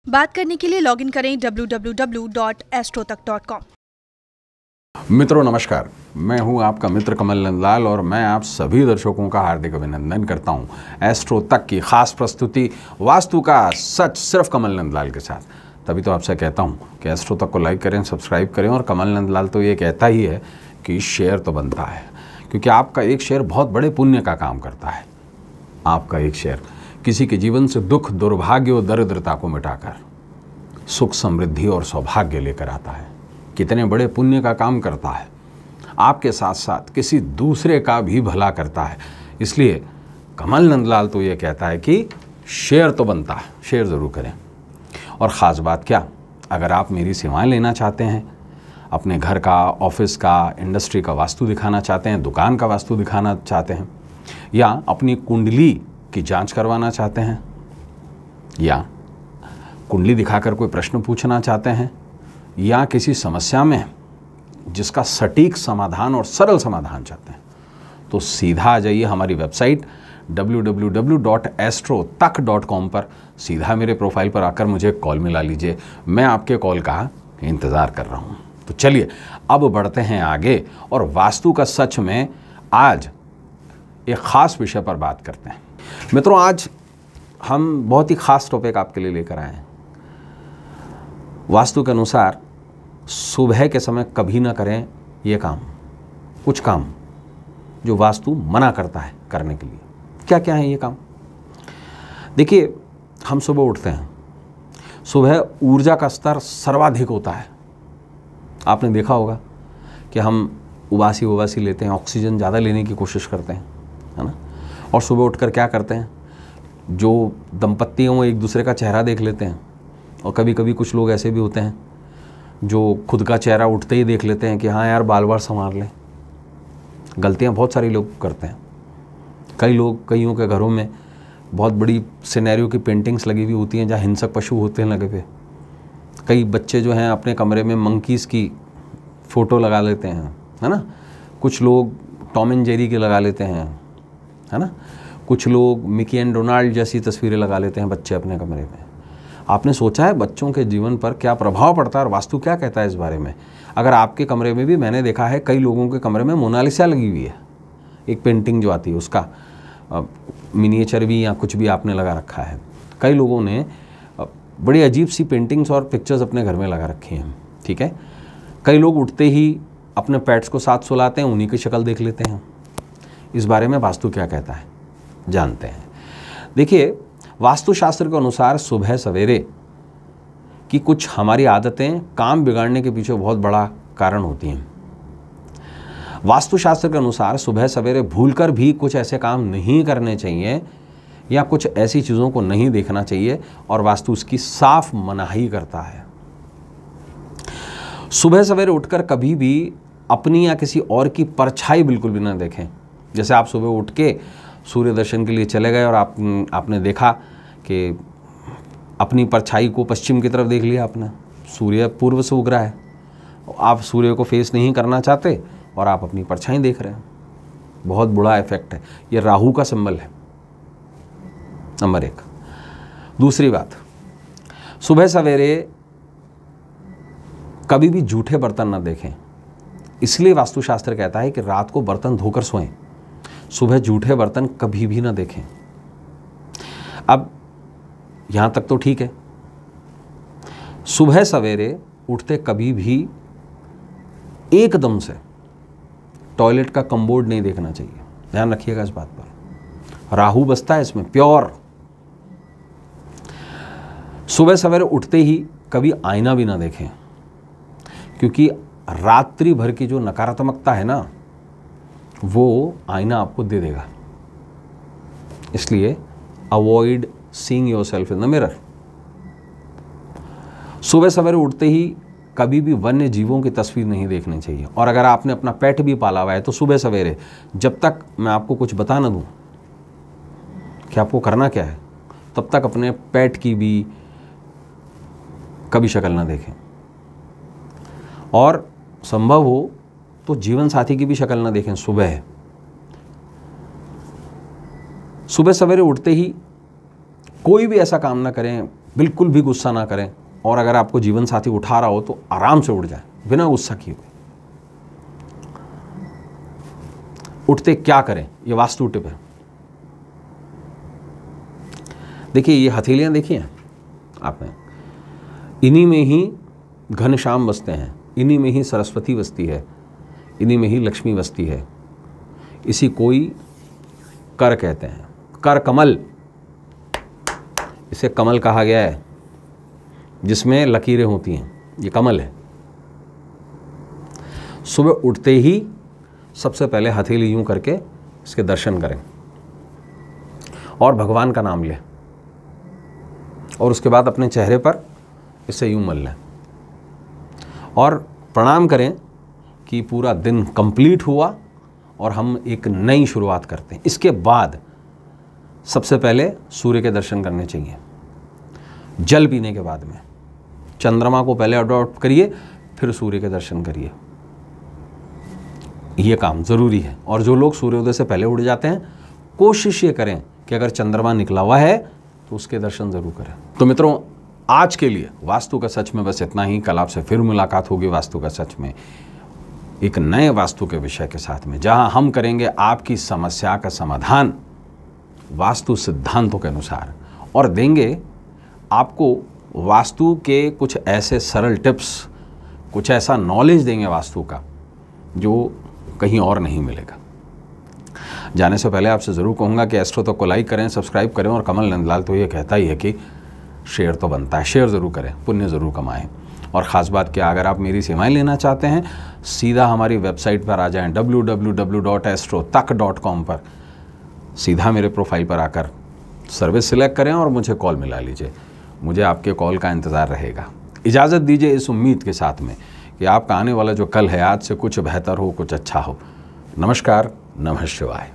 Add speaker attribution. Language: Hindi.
Speaker 1: बात करने के लिए लॉगिन करें www.astrotak.com।
Speaker 2: मित्रों नमस्कार, मैं हूं आपका मित्र कमल नंदलाल और मैं आप सभी दर्शकों का हार्दिक अभिनंदन करता हूं एस्ट्रो तक की खास प्रस्तुति वास्तु का सच सिर्फ कमल नंदलाल के साथ। तभी तो आपसे कहता हूं कि एस्ट्रो तक को लाइक करें, सब्सक्राइब करें। और कमल नंदलाल तो ये कहता ही है कि शेयर तो बनता है, क्योंकि आपका एक शेयर बहुत बड़े पुण्य का काम करता है। आपका एक शेयर किसी के जीवन से दुख, दुर्भाग्य और दरिद्रता को मिटाकर सुख, समृद्धि और सौभाग्य लेकर आता है। कितने बड़े पुण्य का काम करता है, आपके साथ साथ किसी दूसरे का भी भला करता है। इसलिए कमल नंदलाल तो ये कहता है कि शेयर तो बनता है, शेयर ज़रूर करें। और ख़ास बात क्या, अगर आप मेरी सेवाएं लेना चाहते हैं, अपने घर का, ऑफिस का, इंडस्ट्री का वास्तु दिखाना चाहते हैं, दुकान का वास्तु दिखाना चाहते हैं, या अपनी कुंडली की जांच करवाना चाहते हैं, या कुंडली दिखाकर कोई प्रश्न पूछना चाहते हैं, या किसी समस्या में जिसका सटीक समाधान और सरल समाधान चाहते हैं, तो सीधा आ जाइए हमारी वेबसाइट www.astrotak.com पर। सीधा मेरे प्रोफाइल पर आकर मुझे कॉल मिला लीजिए, मैं आपके कॉल का इंतज़ार कर रहा हूँ। तो चलिए अब बढ़ते हैं आगे और वास्तु का सच में आज एक ख़ास विषय पर बात करते हैं। मित्रों, आज हम बहुत ही ख़ास टॉपिक आपके लिए लेकर आए हैं। वास्तु के अनुसार सुबह के समय कभी ना करें ये काम, कुछ काम जो वास्तु मना करता है करने के लिए। क्या क्या है ये काम? देखिए, हम सुबह उठते हैं, सुबह ऊर्जा का स्तर सर्वाधिक होता है। आपने देखा होगा कि हम उबासी लेते हैं, ऑक्सीजन ज़्यादा लेने की कोशिश करते हैं, है ना। और सुबह उठकर क्या करते हैं, जो दंपत्ति हों एक दूसरे का चेहरा देख लेते हैं। और कभी कभी कुछ लोग ऐसे भी होते हैं जो खुद का चेहरा उठते ही देख लेते हैं कि हाँ यार बाल बाल संवार लें। गलतियाँ बहुत सारे लोग करते हैं। कईयों के घरों में बहुत बड़ी सिनेरियो की पेंटिंग्स लगी हुई होती हैं जहाँ हिंसक पशु होते हैं लगे हुए। कई बच्चे जो हैं अपने कमरे में मंकीज़ की फ़ोटो लगा लेते हैं, है ना। कुछ लोग टॉम एंड जेरी के लगा लेते हैं, है ना। कुछ लोग मिकी एंड डोनाल्ड जैसी तस्वीरें लगा लेते हैं बच्चे अपने कमरे में। आपने सोचा है बच्चों के जीवन पर क्या प्रभाव पड़ता है और वास्तु क्या कहता है इस बारे में? अगर आपके कमरे में भी, मैंने देखा है कई लोगों के कमरे में मोनालिसा लगी हुई है, एक पेंटिंग जो आती है उसका मिनिएचर भी या कुछ भी आपने लगा रखा है। कई लोगों ने बड़ी अजीब सी पेंटिंग्स और पिक्चर्स अपने घर में लगा रखी हैं, ठीक है। कई लोग उठते ही अपने पेट्स को साथ सुलाते हैं, उन्हीं की शक्ल देख लेते हैं। इस बारे में वास्तु क्या कहता है जानते हैं। देखिए, वास्तुशास्त्र के अनुसार सुबह सवेरे की कुछ हमारी आदतें काम बिगाड़ने के पीछे बहुत बड़ा कारण होती हैं। वास्तुशास्त्र के अनुसार सुबह सवेरे भूलकर भी कुछ ऐसे काम नहीं करने चाहिए या कुछ ऐसी चीज़ों को नहीं देखना चाहिए, और वास्तु उसकी साफ मनाही करता है। सुबह सवेरे उठकर कभी भी अपनी या किसी और की परछाई बिल्कुल भी ना देखें। जैसे आप सुबह उठ के सूर्य दर्शन के लिए चले गए और आपने देखा कि अपनी परछाई को पश्चिम की तरफ देख लिया आपने, सूर्य पूर्व से उग रहा है, आप सूर्य को फेस नहीं करना चाहते और आप अपनी परछाई देख रहे हैं। बहुत बुरा इफेक्ट है, ये राहु का सिंबल है, नंबर 1। दूसरी बात, सुबह सवेरे कभी भी जूठे बर्तन ना देखें। इसलिए वास्तुशास्त्र कहता है कि रात को बर्तन धोकर सोएं, सुबह जूठे बर्तन कभी भी ना देखें। अब यहाँ तक तो ठीक है। सुबह सवेरे उठते कभी भी एकदम से टॉयलेट का कमोड नहीं देखना चाहिए, ध्यान रखिएगा इस बात पर। राहु बसता है इसमें प्योर। सुबह सवेरे उठते ही कभी आईना भी ना देखें, क्योंकि रात्रि भर की जो नकारात्मकता है ना, वो आईना आपको दे देगा। इसलिए avoid seeing yourself in the mirror. सुबह सवेरे उठते ही कभी भी वन्य जीवों की तस्वीर नहीं देखनी चाहिए। और अगर आपने अपना पेट भी पाला हुआ है तो सुबह सवेरे, जब तक मैं आपको कुछ बता ना दूं कि आपको करना क्या है, तब तक अपने पेट की भी कभी शक्ल ना देखें। और संभव हो तो जीवन साथी की भी शक्ल ना देखें सुबह। सुबह सवेरे उठते ही कोई भी ऐसा काम ना करें, बिल्कुल भी गुस्सा ना करें, और अगर आपको जीवन साथी उठा रहा हो तो आराम से उठ जाए बिना गुस्सा किए हुए। उठते क्या करें, ये वास्तु टिप है। देखिए ये हथेलियां देखिए आपने, इन्हीं में ही घनश्याम बसते हैं, इन्हीं में ही सरस्वती बसती है, इन्हीं में ही लक्ष्मी बसती है। इसी कोई कर कहते हैं, कर कमल, इसे कमल कहा गया है, जिसमें लकीरें होती हैं, ये कमल है। सुबह उठते ही सबसे पहले हथेली यूं करके इसके दर्शन करें और भगवान का नाम लें, और उसके बाद अपने चेहरे पर इसे यूं मल लें और प्रणाम करें कि पूरा दिन कंप्लीट हुआ और हम एक नई शुरुआत करते हैं। इसके बाद सबसे पहले सूर्य के दर्शन करने चाहिए, जल पीने के बाद में चंद्रमा को पहले अडॉप्ट करिए, फिर सूर्य के दर्शन करिए। ये काम ज़रूरी है। और जो लोग सूर्योदय से पहले उठ जाते हैं, कोशिश ये करें कि अगर चंद्रमा निकला हुआ है तो उसके दर्शन ज़रूर करें। तो मित्रों, आज के लिए वास्तु का सच में बस इतना ही। कल आपसे फिर मुलाकात होगी वास्तु का सच में एक नए वास्तु के विषय के साथ में, जहां हम करेंगे आपकी समस्या का समाधान वास्तु सिद्धांतों के अनुसार, और देंगे आपको वास्तु के कुछ ऐसे सरल टिप्स, कुछ ऐसा नॉलेज देंगे वास्तु का जो कहीं और नहीं मिलेगा। जाने से पहले आपसे ज़रूर कहूँगा कि एस्ट्रो तक को लाइक करें, सब्सक्राइब करें, और कमल नंदलाल तो ये कहता ही है कि शेयर तो बनता है, शेयर ज़रूर करें, पुण्य ज़रूर कमाएं। और ख़ास बात क्या, अगर आप मेरी सेवाएं लेना चाहते हैं, सीधा हमारी वेबसाइट पर आ जाएं www.astrotak.com पर, सीधा मेरे प्रोफाइल पर आकर सर्विस सिलेक्ट करें और मुझे कॉल मिला लीजिए। मुझे आपके कॉल का इंतज़ार रहेगा। इजाज़त दीजिए इस उम्मीद के साथ में कि आपका आने वाला जो कल है आज से कुछ बेहतर हो, कुछ अच्छा हो। नमस्कार, नमः शिवाय।